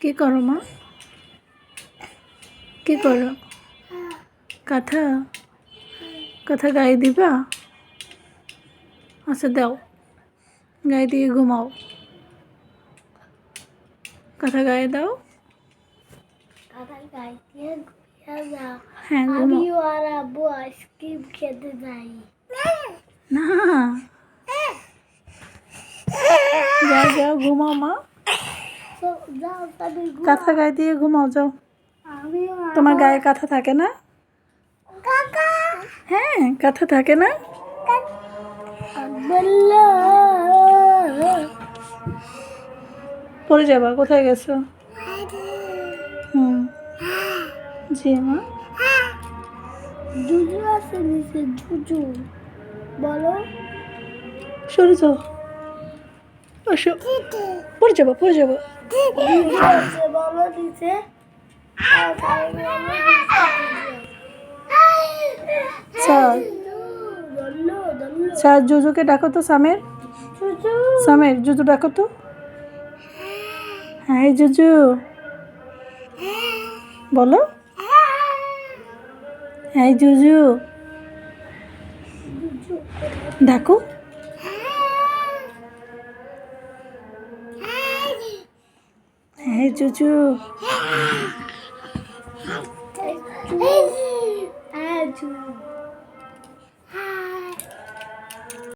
কি করো মা? কি করো? কথা কথা গায়ে দিবা? আচ্ছা দাও, গায়ে দিয়ে ঘুমাও। কথা গায়ে দাও। হ্যাঁ আমি ঘুমাও। আর আব্বু আইসক্রিম খেতে যাই। না, যাও যাও ঘুমাও মা। যাও তবে কাঁথা গায়ে দিয়ে ঘুমাও, যাও। আমিও তোমার গায়ে কাঁথা থাকে না? কাকা হ্যাঁ, কাঁথা থাকে না? বললো পড়ে যাবা, কোথায় গেছো? হুম, জি মা। জুজু আছে নিচে, জুজু বলো। সরে যাও, আসো। পড়ে যাবো, পড়ে যাবো। জুজু আছে বলো নিচে। স্যার, স্যার জুজুকে ডাকো তো। সামের, সামের জুজু ডাকো তো। হ্যাঁ জুজু বলো। হ্যাঁ জুজু ডাকো। হ্যাঁ জুজু। হ্যাঁ জুজু।